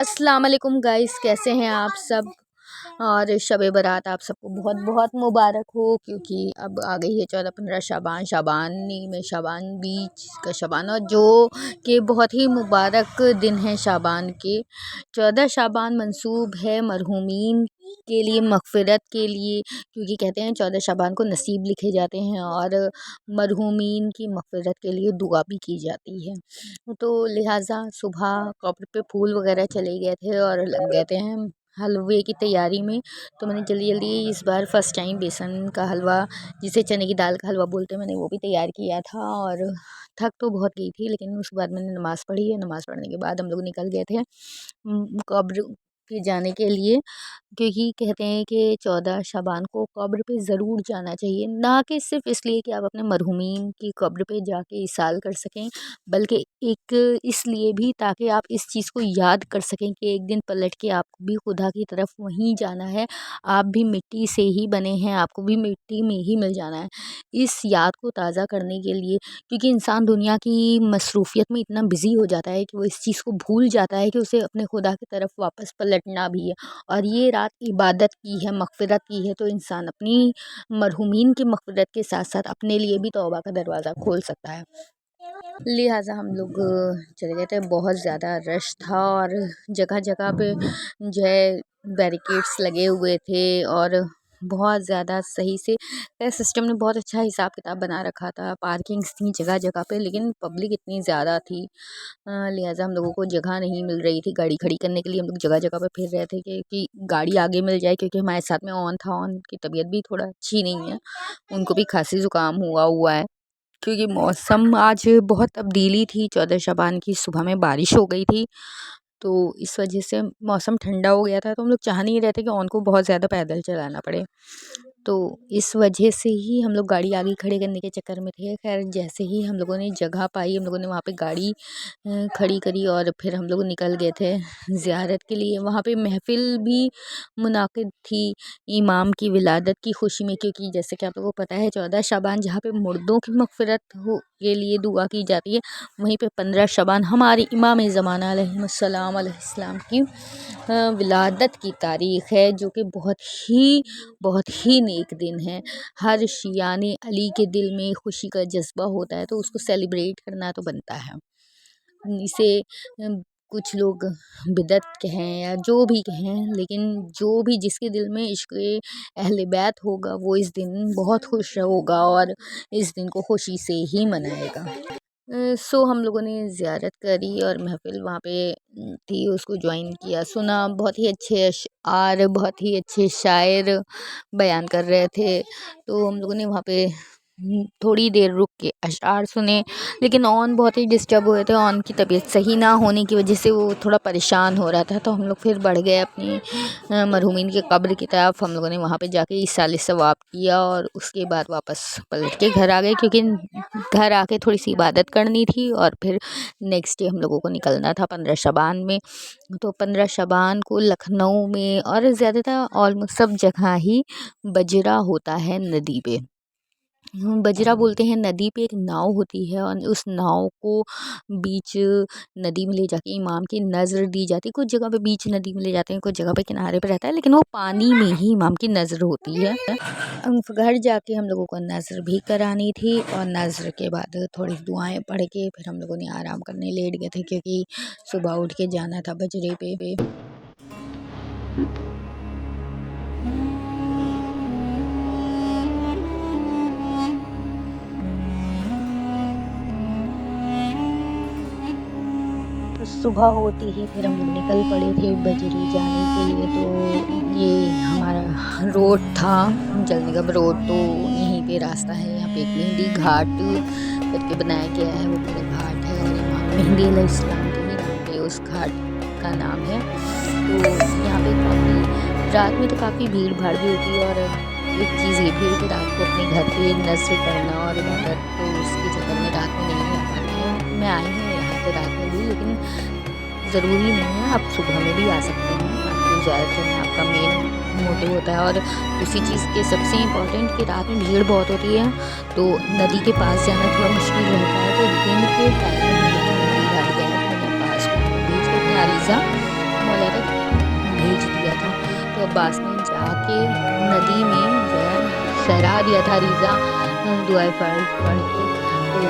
अस्सलाम वालेकुम गाइस, कैसे हैं आप सब। और शब बारात आप सबको बहुत बहुत मुबारक हो, क्योंकि अब आ गई है 14-15 शाबान। शाबानी में शाबान बीच का शाबान, और जो कि बहुत ही मुबारक दिन है शाबान के। 14 शाबान मंसूब है मरहूमीन के लिए, मग़फ़िरत के लिए, क्योंकि कहते हैं 14 शाबान को नसीब लिखे जाते हैं और मरहूमीन की मग़फ़िरत के लिए दुआ भी की जाती है। तो लिहाजा सुबह कब्र पे फूल वगैरह चले गए थे और लग गए थे हम हलवे की तैयारी में। तो मैंने जल्दी जल्दी इस बार फ़र्स्ट टाइम बेसन का हलवा, जिसे चने की दाल का हलवा बोलते हैं, मैंने वो भी तैयार किया था। और थक तो बहुत गई थी, लेकिन उसके बाद मैंने नमाज़ पढ़ी है। नमाज़ पढ़ने के बाद हम लोग निकल गए थे कब्र के जाने के लिए, क्योंकि कहते हैं कि 14 शाबान को कब्र पे ज़रूर जाना चाहिए, ना कि सिर्फ़ इसलिए कि आप अपने मरहूमीन की कब्र पे जाके इसाल कर सकें, बल्कि एक इसलिए भी ताकि आप इस चीज़ को याद कर सकें कि एक दिन पलट के आपको भी खुदा की तरफ वहीं जाना है। आप भी मिट्टी से ही बने हैं, आपको भी मिट्टी में ही मिल जाना है। इस याद को ताज़ा करने के लिए, क्योंकि इंसान दुनिया की मसरूफ़ियत में इतना बिज़ी हो जाता है कि वो इस चीज़ को भूल जाता है कि उसे अपने खुदा की तरफ वापस पलटना भी है। और ये रात इबादत की है, मग़फ़िरत की है, तो इंसान अपनी मरहूमीन की मग़फ़िरत के साथ साथ अपने लिए भी तौबा का दरवाज़ा खोल सकता है। लिहाजा हम लोग चले गए थे। बहुत ज़्यादा रश था और जगह जगह पे जो है बैरिकेड्स लगे हुए थे, और बहुत ज़्यादा सही से सिस्टम ने बहुत अच्छा हिसाब किताब बना रखा था। पार्किंग्स थी जगह जगह पे, लेकिन पब्लिक इतनी ज़्यादा थी, लिहाजा हम लोगों को जगह नहीं मिल रही थी गाड़ी खड़ी करने के लिए। हम लोग जगह जगह पे फिर रहे थे कि गाड़ी आगे मिल जाए, क्योंकि हमारे साथ में ऑन था। ऑन की तबीयत भी थोड़ा अच्छी नहीं है, उनको भी खांसी ज़ुकाम हुआ हुआ है, क्योंकि मौसम आज बहुत तब्दीली थी। 14 शाबान की सुबह में बारिश हो गई थी, तो इस वजह से मौसम ठंडा हो गया था। तो हम लोग चाह नहीं रहे थे कि उनको बहुत ज़्यादा पैदल चलाना पड़े, तो इस वजह से ही हम लोग गाड़ी आगे खड़े करने के चक्कर में थे। खैर, जैसे ही हम लोगों ने जगह पाई, हम लोगों ने वहाँ पे गाड़ी खड़ी करी और फिर हम लोग निकल गए थे ज़ियारत के लिए। वहाँ पे महफ़िल भी मुनाकिद थी इमाम की विलादत की खुशी में, क्योंकि जैसे कि आप लोगों को पता है 14 शाबान जहाँ पे मुर्दों की मग़फ़िरत हो के लिए दुआ की जाती है, वहीं पे 15 शाबान हमारे इमाम ज़माना अलैहिस्सलाम की विलादत की तारीख़ है, जो कि बहुत ही नेक दिन है। हर शियाने अली के दिल में खुशी का जज्बा होता है, तो उसको सेलिब्रेट करना तो बनता है। इसे कुछ लोग बिदअत कहें या जो भी कहें, लेकिन जो भी जिसके दिल में इश्क़ अहले बैत होगा, वो इस दिन बहुत खुश होगा और इस दिन को खुशी से ही मनाएगा। सो हम लोगों ने ज़ियारत करी और महफ़िल वहाँ पे थी, उसको ज्वाइन किया, सुना। बहुत ही अच्छे अशआर, बहुत ही अच्छे शायर बयान कर रहे थे, तो हम लोगों ने वहाँ पे थोड़ी देर रुक के अशआर सुने। लेकिन ऑन बहुत ही डिस्टर्ब हुए थे, ऑन की तबीयत सही ना होने की वजह से वो थोड़ा परेशान हो रहा था, तो हम लोग फिर बढ़ गए अपनी मरहूमीन के कब्र की तरफ। हम लोगों ने वहाँ पे जाके इसाले सवाब किया और उसके बाद वापस पलट के घर आ गए, क्योंकि घर आके थोड़ी सी इबादत करनी थी और फिर नेक्स्ट डे हम लोगों को निकलना था 15 शाबान में। तो 15 शाबान को लखनऊ में और ज़्यादातर ऑलमोस्ट सब जगह ही बजरा होता है नदी पे। बजरा बोलते हैं, नदी पे एक नाव होती है और उस नाव को बीच नदी में ले जाके इमाम की नज़र दी जाती है। कुछ जगह पे बीच नदी में ले जाते हैं, कुछ जगह पे किनारे पे रहता है, लेकिन वो पानी में ही इमाम की नज़र होती है। घर जाके हम लोगों को नज़र भी करानी थी, और नज़र के बाद थोड़ी दुआएं पढ़ के फिर हम लोगों ने आराम करने लेट गए थे, क्योंकि सुबह उठ के जाना था बजरे पे। तो सुबह होते ही फिर हम लोग निकल पड़े थे बजरी जाने के लिए। तो ये हमारा रोड था जल्दीगम रोड, तो यहीं पे रास्ता है। यहाँ पे एक मेहंदी घाट करके बनाया गया है, वो पूरा घाट है और इमाम मेहंदी अलैहिस्सलाम के ही नाम पे उस घाट का नाम है। तो यहाँ पे काफ़ी रात में तो काफ़ी भीड़ भाड़ भी होती है, और एक चीज़ ये भी है कि रात को अपने घर पे नज़र करना और इबादत, तो उसके चक्कर में रात में नहीं आ पाते हैं। मैं आई हूँ यहाँ पे रात में भी, लेकिन ज़रूरी नहीं है, आप सुबह में भी आ सकते हैं। आपको ज़्यादा करना आपका मेन मोटिव होता है। और उसी चीज़ के सबसे इम्पोर्टेंट कि रात में भीड़ बहुत होती है, तो नदी के पास जाना थोड़ा मुश्किल रहता है। तो दिन के टाइम में हम लोग नदी घाट गए, अपने पास को भेज के अपने अलीज़ा भेज दिया था। तो अब्बास ने जाके नदी में जो है सहरा दिया था रीज़ा दुआए पढ़ के। तो जो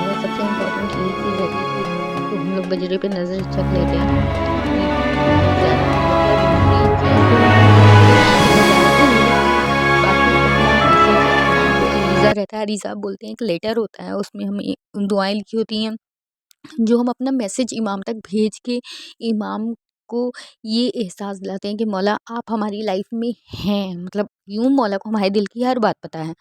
है सबसे इम्पोर्टेंट यही चीज़ रहती है कि तो हम लोग बजरे पे नज़र रख लेते हैं। बहुत ज़्यादा मतलब रीज़ा रहता है, रीज़ा बोलते हैं एक लेटर होता है, उसमें हमें दुआएं लिखी होती हैं जो हम अपना मैसेज इमाम तक भेज के इमाम को ये एहसास दिलाते हैं कि मौला आप हमारी लाइफ में हैं। मतलब यूं मौला को हमारे दिल की हर बात पता है,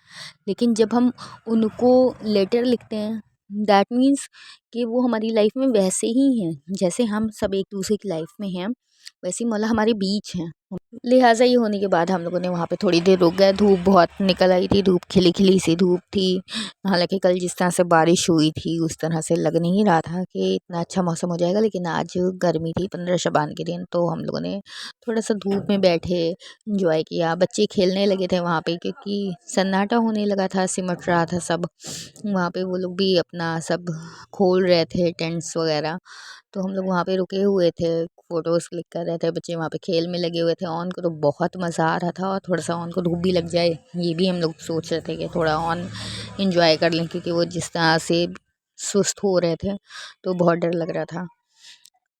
लेकिन जब हम उनको लेटर लिखते हैं दैट मीन्स कि वो हमारी लाइफ में वैसे ही हैं जैसे हम सब एक दूसरे की लाइफ में हैं, वैसे ही मौला हमारे बीच हैं। लिहाजा ये होने के बाद हम लोगों ने वहाँ पे थोड़ी देर रुक गए। धूप बहुत निकल आई थी, धूप खिली खिली सी धूप थी। हालांकि कल जिस तरह से बारिश हुई थी उस तरह से लग नहीं रहा था कि इतना अच्छा मौसम हो जाएगा, लेकिन आज गर्मी थी 15 शबान के दिन, तो हम लोगों ने थोड़ा सा धूप में बैठे इंजॉय किया। बच्चे खेलने लगे थे वहाँ पे क्योंकि सन्नाटा होने लगा था, सिमट रहा था सब वहाँ पे। वो लोग भी अपना सब खोल रहे थे टेंट्स वगैरह, तो हम लोग वहाँ पे रुके हुए थे, फ़ोटोज़ क्लिक कर रहे थे। बच्चे वहाँ पे खेल में लगे हुए थे। ऑन को तो बहुत मज़ा आ रहा था, और थोड़ा सा ऑन को धूप भी लग जाए ये भी हम लोग सोच रहे थे कि थोड़ा ऑन इंजॉय कर लें, क्योंकि वो जिस तरह से सुस्त हो रहे थे तो बहुत डर लग रहा था।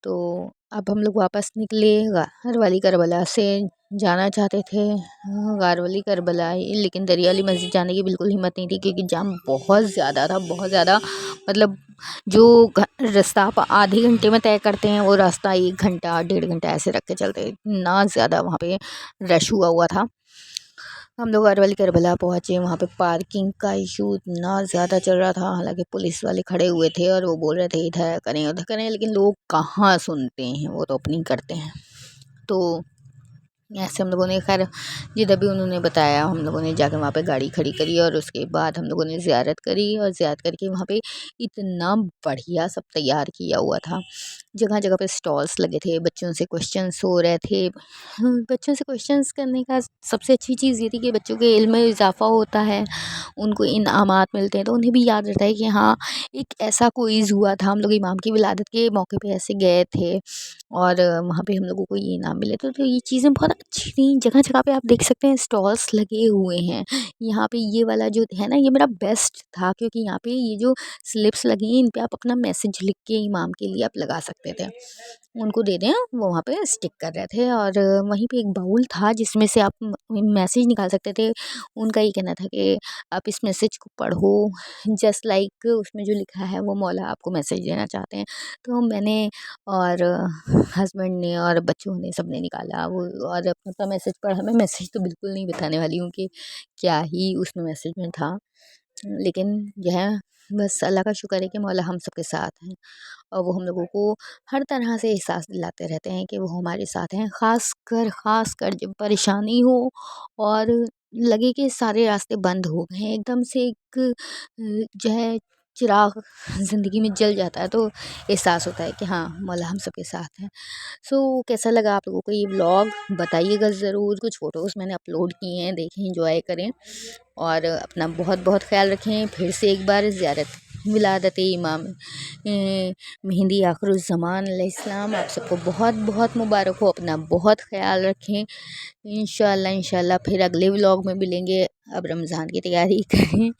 तो अब हम लोग वापस निकले गार वाली करबला से जाना चाहते थे गार वाली करबला ही, लेकिन दरिया वाली मस्जिद जाने की बिल्कुल हिम्मत नहीं थी क्योंकि जाम बहुत ज़्यादा था, बहुत ज़्यादा। मतलब जो रास्ता आप आधे घंटे में तय करते हैं वो रास्ता 1 घंटा 1.5 घंटा ऐसे रख के चलते, इतना ज़्यादा वहाँ पे रश हुआ हुआ था। हम लोग अरवली करबला पहुँचे, वहाँ पे पार्किंग का इशू इतना ज़्यादा चल रहा था। हालांकि पुलिस वाले खड़े हुए थे और वो बोल रहे थे इधर करें उधर करें, लेकिन लोग कहाँ सुनते हैं, वो तो अपनी करते हैं। तो ऐसे हम लोगों ने खैर जिधर भी उन्होंने बताया हम लोगों ने जाकर वहाँ पे गाड़ी खड़ी करी, और उसके बाद हम लोगों ने ज़ियारत करी। और ज़ियारत करके वहाँ पे इतना बढ़िया सब तैयार किया हुआ था, जगह जगह पे स्टॉल्स लगे थे, बच्चों से क्वेश्चंस हो रहे थे। बच्चों से क्वेश्चंस करने का सबसे अच्छी चीज़ ये थी कि बच्चों के इल्म में इजाफा होता है, उनको इनामात मिलते हैं, तो उन्हें भी याद रहता है कि हाँ एक ऐसा क्विज़ हुआ था, हम लोग इमाम की विलादत के मौके पे ऐसे गए थे और वहाँ पे हम लोगों को ये इनाम मिले। तो ये चीज़ें बहुत अच्छी थी। जगह जगह पे आप देख सकते हैं स्टॉल्स लगे हुए हैं। यहाँ पे ये वाला जो है ना, ये मेरा बेस्ट था, क्योंकि यहाँ पे ये जो स्लिप्स लगी हैं इन पे आप अपना मैसेज लिख के इमाम के लिए आप लगा सकते थे, उनको दे दें वो वहाँ पे स्टिक कर रहे थे। और वहीं पे एक बाउल था जिसमें से आप मैसेज निकाल सकते थे। उनका ये कहना था कि आप इस मैसेज को पढ़ो जस्ट लाइक उसमें जो लिखा है वो मौला आपको मैसेज देना चाहते हैं। तो मैंने और हस्बैंड ने और बच्चों ने सबने निकाला वो और अपना मैसेज पढ़ा। मैं मैसेज तो बिल्कुल नहीं बताने वाली हूँ कि क्या ही उसमें मैसेज में था, लेकिन यह बस अल्लाह का शुक्र है कि मौला हम सबके साथ हैं, और वो हम लोगों को हर तरह से एहसास दिलाते रहते हैं कि वो हमारे साथ हैं। ख़ास कर जब परेशानी हो और लगे कि सारे रास्ते बंद हो गए हैं, एकदम से एक जो है चिराग ज़िंदगी में जल जाता है, तो एहसास होता है कि हाँ मौला हम सबके साथ हैं। सो कैसा लगा आप लोगों को ये व्लॉग बताइएगा ज़रूर। कुछ फ़ोटोज़ मैंने अपलोड किए हैं, देखें एंजॉय करें, और अपना बहुत बहुत ख्याल रखें। फिर से एक बार ज़ियारत विलादत इमाम मेहंदी आखिरुज़्ज़मान अलैहिस्सलाम आप सबको बहुत बहुत मुबारक हो। अपना बहुत ख्याल रखें। इंशाल्लाह फिर अगले व्लॉग में मिलेंगे। अब रमज़ान की तैयारी करें।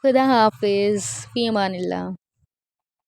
खुदा हाफिज़, फ़ी अमानिल्लाह।